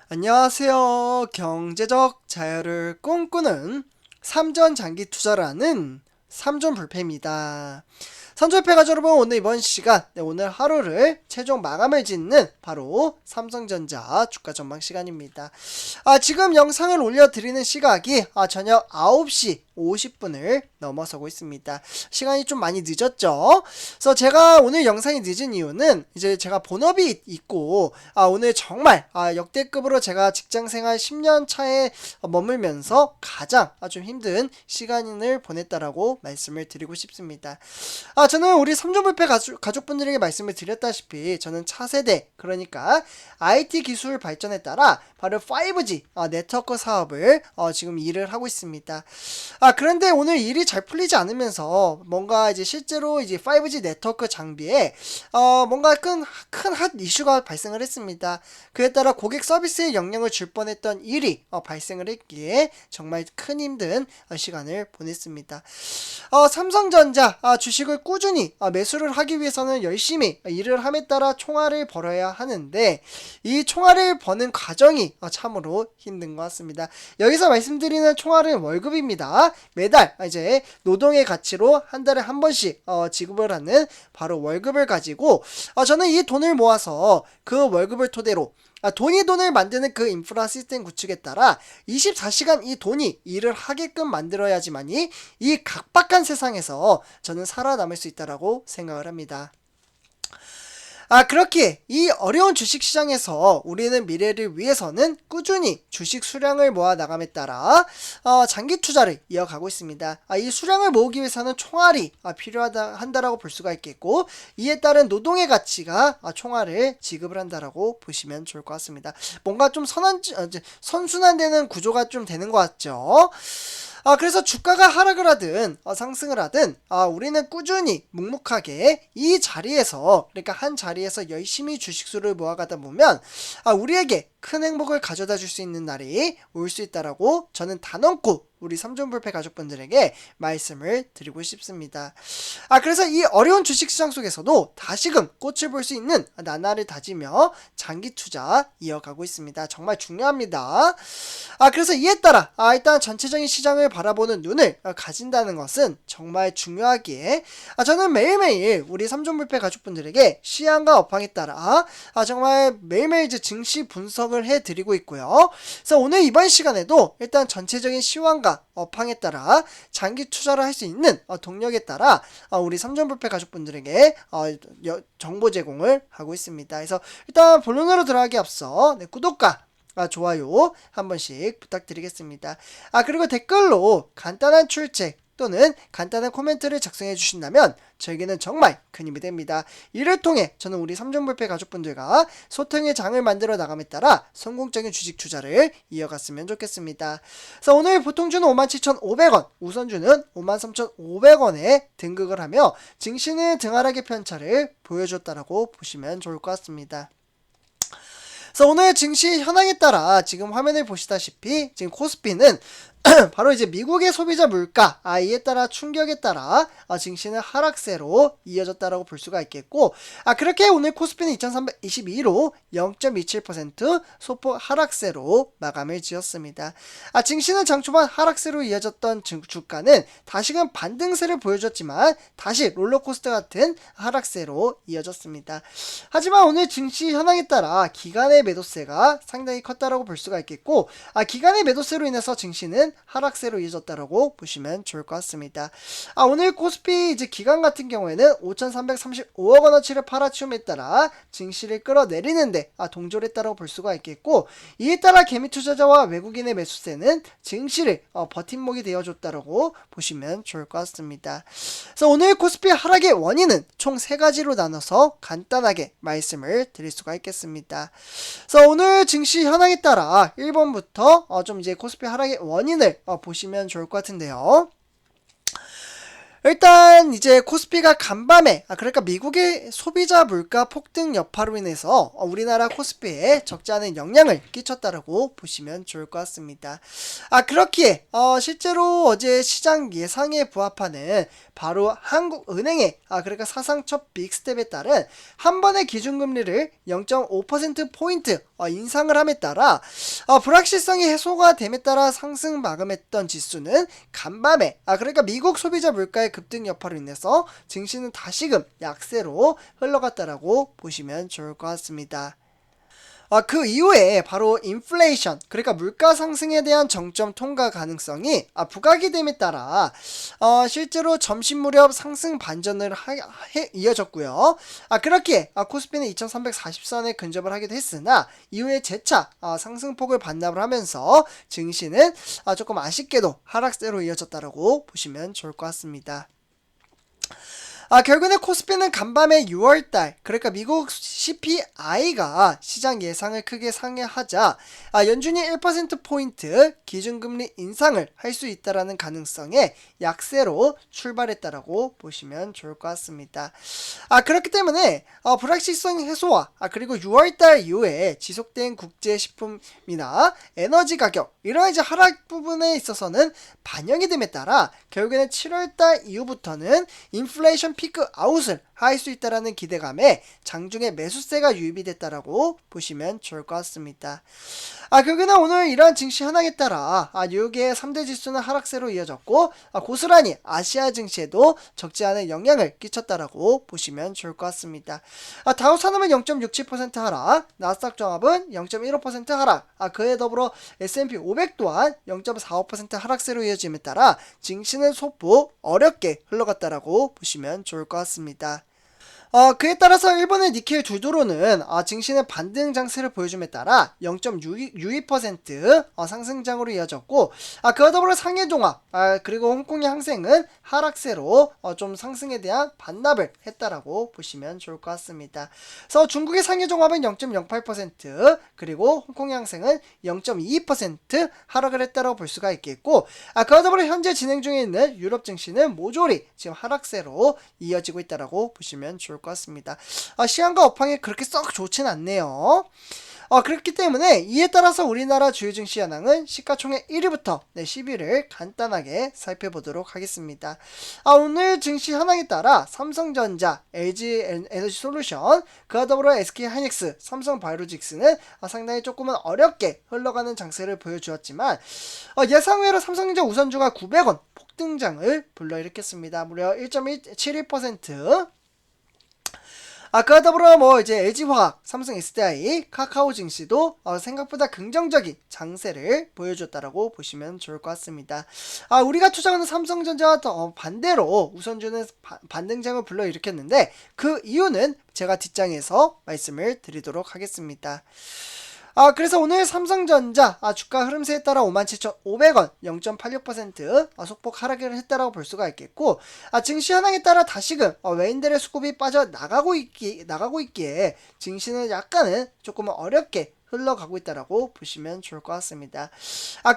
안녕하세요. 경제적 자유를 꿈꾸는 삼전 장기 투자라는 삼전 불패입니다. 삼전불패 가족 여러분, 오늘 이번 시간, 오늘 하루를 최종 마감을 짓는 바로 삼성전자 주가 전망 시간입니다. 지금 영상을 올려드리는 시각이 저녁 9시 50분을 넘어서고 있습니다. 시간이 좀 많이 늦었죠. 그래서 제가 오늘 영상이 늦은 이유는 이제 제가 본업이 있고 오늘 정말 역대급으로 제가 직장생활 10년 차에 머물면서 가장 좀 힘든 시간을 보냈다라고 말씀을 드리고 싶습니다. 저는 우리 삼전불패 가족분들에게 말씀을 드렸다시피 저는 차세대, 그러니까 IT 기술 발전에 따라 바로 5G 네트워크 사업을 지금 일을 하고 있습니다. 그런데 오늘 일이 잘 풀리지 않으면서 뭔가 이제 실제로 이제 5G 네트워크 장비에 뭔가 큰 핫 이슈가 발생을 했습니다. 그에 따라 고객 서비스에 영향을 줄 뻔했던 일이 발생을 했기에 정말 큰 힘든 시간을 보냈습니다. 삼성전자 주식을 꾸준히 매수를 하기 위해서는 열심히 일을 함에 따라 총알을 벌어야 하는데 이 총알을 버는 과정이 참으로 힘든 것 같습니다. 여기서 말씀드리는 총알은 월급입니다. 매달 이제 노동의 가치로 한 달에 한 번씩 지급을 하는 바로 월급을 가지고 저는 이 돈을 모아서 그 월급을 토대로 돈이 돈을 만드는 그 인프라 시스템 구축에 따라 24시간 이 돈이 일을 하게끔 만들어야지만이 이 각박한 세상에서 저는 살아남을 수 있다라고 생각을 합니다. 그렇게 이 어려운 주식시장에서 우리는 미래를 위해서는 꾸준히 주식 수량을 모아 나감에 따라 장기 투자를 이어가고 있습니다. 이 수량을 모으기 위해서는 총알이 한다라고 볼 수가 있겠고, 이에 따른 노동의 가치가 총알을 지급을 한다라고 보시면 좋을 것 같습니다. 뭔가 좀 선순환되는 구조가 좀 되는 것 같죠. 그래서 주가가 하락을 하든 상승을 하든 우리는 꾸준히 묵묵하게 이 자리에서, 그러니까 한 자리에서 열심히 주식수를 모아가다 보면 우리에게 큰 행복을 가져다 줄 수 있는 날이 올 수 있다라고 저는 단언코 우리 삼전불패 가족분들에게 말씀을 드리고 싶습니다. 그래서 이 어려운 주식시장 속에서도 다시금 꽃을 볼 수 있는 나날을 다지며 장기 투자 이어가고 있습니다. 정말 중요합니다. 그래서 이에 따라 일단 전체적인 시장을 바라보는 눈을 가진다는 것은 정말 중요하기에 저는 매일매일 우리 삼전불패 가족분들에게 시황과 업황에 따라 정말 매일매일 이제 증시 분석을 해드리고 있고요. 그래서 오늘 이번 시간에도 일단 전체적인 시황과 업황에 따라 장기 투자를 할 수 있는 동력에 따라 우리 삼전불패 가족분들에게 정보 제공을 하고 있습니다. 그래서 일단 본론으로 들어가기 앞서 구독과 좋아요 한 번씩 부탁드리겠습니다. 그리고 댓글로 간단한 출첵 또는 간단한 코멘트를 작성해 주신다면 저에게는 정말 큰 힘이 됩니다. 이를 통해 저는 우리 삼전불패 가족분들과 소통의 장을 만들어 나감에 따라 성공적인 주식 투자를 이어갔으면 좋겠습니다. 그래서 오늘 보통주는 57,500원, 우선주는 53,500원에 등극을 하며 증시는 등하락의 편차를 보여줬다라고 보시면 좋을 것 같습니다. 그래서 오늘 증시 현황에 따라 지금 화면을 보시다시피 지금 코스피는 바로 이제 미국의 소비자 물가 이에 따라 충격에 따라 증시는 하락세로 이어졌다라고 볼 수가 있겠고, 그렇게 오늘 코스피는 2322로 0.27% 소폭 하락세로 마감을 지었습니다. 증시는 장 초반 하락세로 이어졌던 주가는 다시금 반등세를 보여줬지만 다시 롤러코스터 같은 하락세로 이어졌습니다. 하지만 오늘 증시 현황에 따라 기관의 매도세가 상당히 컸다라고 볼 수가 있겠고, 기관의 매도세로 인해서 증시는 하락세로 이어졌다라고 보시면 좋을 것 같습니다. 오늘 코스피 이제 기관 같은 경우에는 5,335억 원어치를 팔아치움에 따라 증시를 끌어내리는데 동조했다라고 볼 수가 있겠고, 이에 따라 개미 투자자와 외국인의 매수세는 증시를 버팀목이 되어줬다라고 보시면 좋을 것 같습니다. 그래서 오늘 코스피 하락의 원인은 총 3가지로 나눠서 간단하게 말씀을 드릴 수가 있겠습니다. 그래서 오늘 증시 현황에 따라 1번부터 좀 이제 코스피 하락의 원인을 보시면 좋을 것 같은데요. 일단 이제 코스피가 간밤에 그러니까 미국의 소비자 물가 폭등 여파로 인해서 우리나라 코스피에 적지 않은 영향을 끼쳤다라고 보시면 좋을 것 같습니다. 그렇기에 실제로 어제 시장 예상에 부합하는 바로 한국은행의 그러니까 사상 첫 빅스텝에 따른 한 번의 기준금리를 0.5%포인트 인상을 함에 따라 불확실성이 해소가 됨에 따라 상승 마감했던 지수는 간밤에 그러니까 미국 소비자 물가의 급등 여파로 인해서 증시는 다시금 약세로 흘러갔다라고 보시면 좋을 것 같습니다. 그 이후에 바로 인플레이션 그러니까 물가 상승에 대한 정점 통과 가능성이 부각이 됨에 따라 실제로 점심 무렵 상승 반전을 이어졌고요. 그렇기에 코스피는 2340선에 근접을 하기도 했으나 이후에 재차 상승폭을 반납을 하면서 증시는 조금 아쉽게도 하락세로 이어졌다라고 보시면 좋을 것 같습니다. 결국에 코스피는 간밤에 6월달 그러니까 미국 CPI가 시장 예상을 크게 상회하자 연준이 1%포인트 기준금리 인상을 할 수 있다라는 가능성에 약세로 출발했다라고 보시면 좋을 것 같습니다. 그렇기 때문에 불확실성 해소와 그리고 6월달 이후에 지속된 국제식품이나 에너지 가격 이런 이제 하락 부분에 있어서는 반영이 됨에 따라 결국에는 7월달 이후부터는 인플레이션 피크 아웃을 할 수 있다라는 기대감에 장중에 매수세가 유입이 됐다라고 보시면 좋을 것 같습니다. 결국에는 오늘 이러한 증시 현황에 따라 뉴욕의 3대 지수는 하락세로 이어졌고 고스란히 아시아 증시에도 적지 않은 영향을 끼쳤다라고 보시면 좋을 것 같습니다. 다우산업은 0.67% 하락, 나스닥 종합은 0.15% 하락, 그에 더불어 S&P 500 또한 0.45% 하락세로 이어짐에 따라 증시는 소폭 어렵게 흘러갔다라고 보시면 좋을 것 같습니다. 그에 따라서 일본의 니케이 주도로는 증시는 반등 장세를 보여줌에 따라 0.62% 상승장으로 이어졌고 그와 더불어 상해종합 그리고 홍콩의 항생은 하락세로 좀 상승에 대한 반납을 했다라고 보시면 좋을 것 같습니다. 그래서 중국의 상해종합은 0.08% 그리고 홍콩의 항생은 0.22% 하락을 했다라고 볼 수가 있겠고 그와 더불어 현재 진행 중에 있는 유럽 증시는 모조리 지금 하락세로 이어지고 있다라고 보시면 좋을 것 같습니다. 시황과 업황이 그렇게 썩 좋진 않네요. 그렇기 때문에 이에 따라서 우리나라 주요 증시 현황은 시가총액 1위부터 10위를 간단하게 살펴보도록 하겠습니다. 오늘 증시 현황에 따라 삼성전자, LG 에너지 솔루션, 그와 더불어 SK 하이닉스, 삼성 바이오로직스는 상당히 조금은 어렵게 흘러가는 장세를 보여주었지만 예상외로 삼성전자 우선주가 900원 폭등장을 불러일으켰습니다. 무려 1.71%. 그와 더불어 이제 LG화학, 삼성 SDI, 카카오 증시도 생각보다 긍정적인 장세를 보여줬다라고 보시면 좋을 것 같습니다. 우리가 투자하는 삼성전자와 반대로 우선주는 반등장을 불러일으켰는데 그 이유는 제가 뒷장에서 말씀을 드리도록 하겠습니다. 그래서 오늘 삼성전자 주가 흐름세에 따라 57,500원 0.86% 소폭 하락을 했다라고 볼 수가 있겠고 증시 현황에 따라 다시금 외인들의 수급이 빠져나가고 있기에 증시는 약간은 조금 어렵게 흘러가고 있다라고 보시면 좋을 것 같습니다.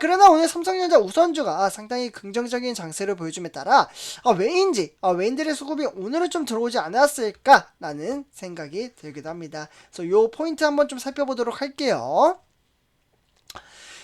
그러나 오늘 삼성전자 우선주가 상당히 긍정적인 장세를 보여줌에 따라 외인들의 수급이 오늘은 좀 들어오지 않았을까라는 생각이 들기도 합니다. 그래서 요 포인트 한번 좀 살펴보도록 할게요.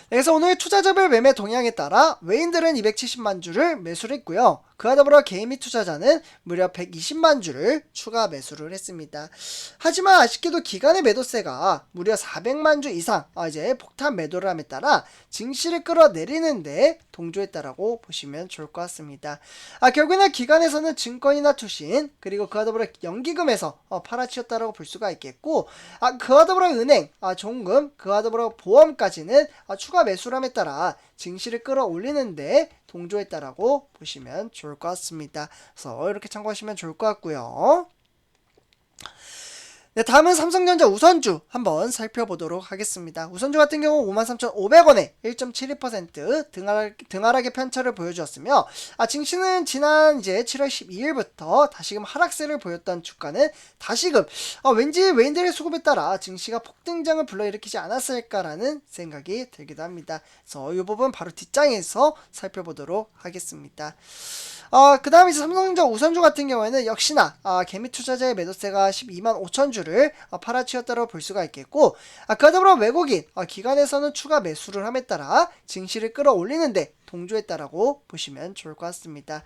그래서 오늘 투자자별 매매 동향에 따라 외인들은 270만 주를 매수를 했고요. 그와 더불어 개인 및 투자자는 무려 120만 주를 추가 매수를 했습니다. 하지만 아쉽게도 기관의 매도세가 무려 400만 주 이상 이제 폭탄 매도를 함에 따라 증시를 끌어내리는데 동조했다라고 보시면 좋을 것 같습니다. 결국에는 기관에서는 증권이나 투신 그리고 그와 더불어 연기금에서 팔아치웠다라고 볼 수가 있겠고 그와 더불어 은행, 종금, 그와 더불어 보험까지는 추가 매수함에 따라 증시를 끌어올리는데 동조했다라고 보시면 좋을 것 같습니다. 그래서 이렇게 참고하시면 좋을 것 같고요. 네, 다음은 삼성전자 우선주 한번 살펴보도록 하겠습니다. 우선주 같은 경우 53,500원에 1.72% 등하락의 편차를 보여주었으며 증시는 지난 이제 7월 12일부터 다시금 하락세를 보였던 주가는 다시금 왠지 외인들의 수급에 따라 증시가 폭등장을 불러일으키지 않았을까라는 생각이 들기도 합니다. 그래서 이 부분 바로 뒷장에서 살펴보도록 하겠습니다. 그 다음에 이제 삼성전자 우선주 같은 경우에는 역시나 개미 투자자의 매도세가 12만 5천 주를 팔아치웠다고 볼 수가 있겠고, 그와 더불어 외국인 기관에서는 추가 매수를 함에 따라 증시를 끌어올리는데 동조했다라고 보시면 좋을 것 같습니다.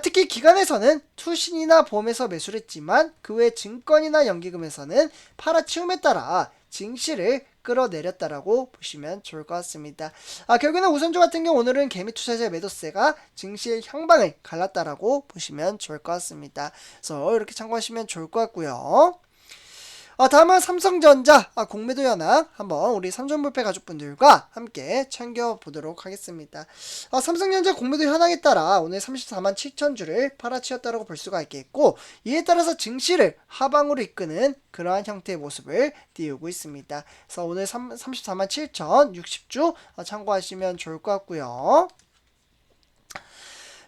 특히 기관에서는 투신이나 보험에서 매수를 했지만 그 외 증권이나 연기금에서는 팔아치움에 따라 증시를 끌어내렸다라고 보시면 좋을 것 같습니다. 결국에는 우선주 같은 경우 오늘은 개미 투자자의 매도세가 증시의 향방을 갈랐다라고 보시면 좋을 것 같습니다. 그래서 이렇게 참고하시면 좋을 것 같고요. 다음은 삼성전자 공매도 현황 한번 우리 삼성물패 가족분들과 함께 챙겨보도록 하겠습니다. 삼성전자 공매도 현황에 따라 오늘 34만 7천 주를 팔아치웠다고 볼 수가 있겠고, 이에 따라서 증시를 하방으로 이끄는 그러한 형태의 모습을 띄우고 있습니다. 그래서 오늘 34만 7천 60주 참고하시면 좋을 것 같고요.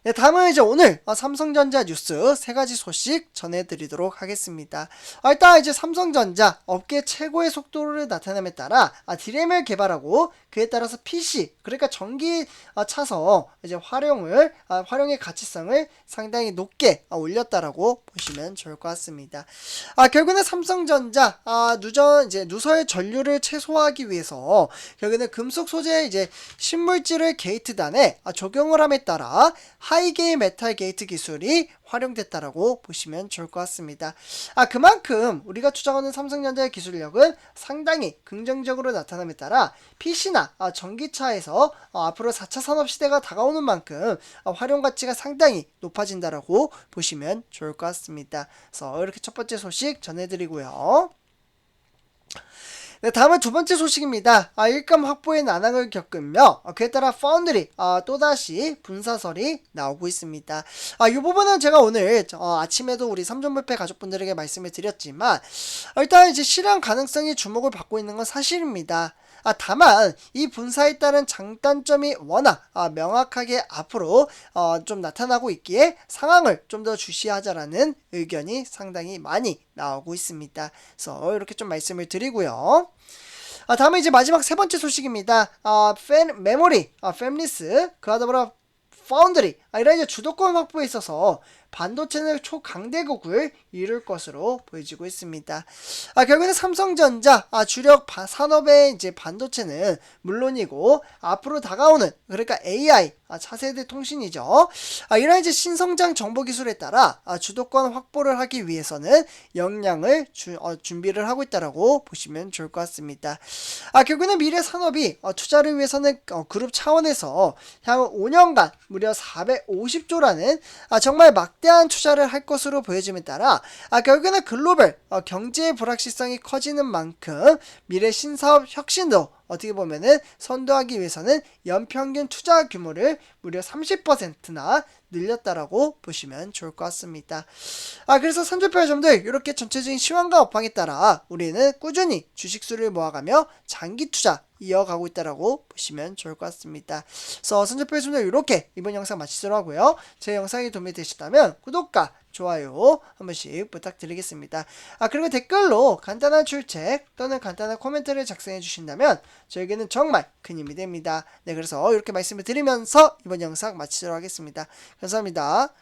네, 다음은 이제 오늘 삼성전자 뉴스 세 가지 소식 전해드리도록 하겠습니다. 일단 이제 삼성전자 업계 최고의 속도를 나타냄에 따라 D램을 개발하고 그에 따라서 PC, 그러니까 전기 차선 이제 활용의 가치성을 상당히 높게 올렸다라고 보시면 좋을 것 같습니다. 결국에는 삼성전자 누설 전류를 최소화하기 위해서 결국에는 금속 소재 이제 신물질을 게이트단에 적용을 함에 따라 하이게이 메탈 게이트 기술이 활용됐다라고 보시면 좋을 것 같습니다. 그만큼 우리가 투자하는 삼성전자의 기술력은 상당히 긍정적으로 나타남에 따라 PC나 전기차에서 앞으로 4차 산업시대가 다가오는 만큼 활용 가치가 상당히 높아진다라고 보시면 좋을 것 같습니다. 그래서 이렇게 첫 번째 소식 전해드리고요. 네, 다음은 두 번째 소식입니다. 일감 확보의 난항을 겪으며 그에 따라 파운드리 또다시 분사설이 나오고 있습니다. 이 부분은 제가 오늘 아침에도 우리 삼성물패 가족분들에게 말씀을 드렸지만 일단 이제 실현 가능성이 주목을 받고 있는 건 사실입니다. 다만 이 분사에 따른 장단점이 워낙 명확하게 앞으로 좀 나타나고 있기에 상황을 좀 더 주시하자라는 의견이 상당히 많이 나오고 있습니다. 그래서 이렇게 좀 말씀을 드리고요. 다음에 이제 마지막 세 번째 소식입니다. 메모리, 팹리스, 그와 더불어 파운드리, 이런 이제 주도권 확보에 있어서 반도체는 초강대국을 이룰 것으로 보여지고 있습니다. 결국에는 삼성전자 주력 산업의 이제 반도체는 물론이고 앞으로 다가오는 그러니까 AI 차세대 통신이죠. 이런 이제 신성장 정보 기술에 따라 주도권 확보를 하기 위해서는 역량을 준비를 하고 있다라고 보시면 좋을 것 같습니다. 결국에는 미래 산업이 투자를 위해서는 그룹 차원에서 향후 5년간 무려 450조라는 정말 막대한 투자를 할 것으로 보여짐에 따라 결국에는 글로벌 경제의 불확실성이 커지는 만큼 미래 신사업 혁신도 어떻게 보면은 선도하기 위해서는 연평균 투자 규모를 무려 30%나 늘렸다라고 보시면 좋을 것 같습니다. 그래서 선조표 여러분들 이렇게 전체적인 시황과 업황에 따라 우리는 꾸준히 주식수를 모아가며 장기 투자 이어가고 있다라고 보시면 좋을 것 같습니다. 그래서 선조표 여러분들 이렇게 이번 영상 마치도록 하고요. 제 영상이 도움이 되셨다면 구독과 좋아요 한 번씩 부탁드리겠습니다. 그리고 댓글로 간단한 출첵 또는 간단한 코멘트를 작성해 주신다면 저에게는 정말 큰 힘이 됩니다. 네, 그래서 이렇게 말씀을 드리면서 이번 영상 마치도록 하겠습니다. 감사합니다.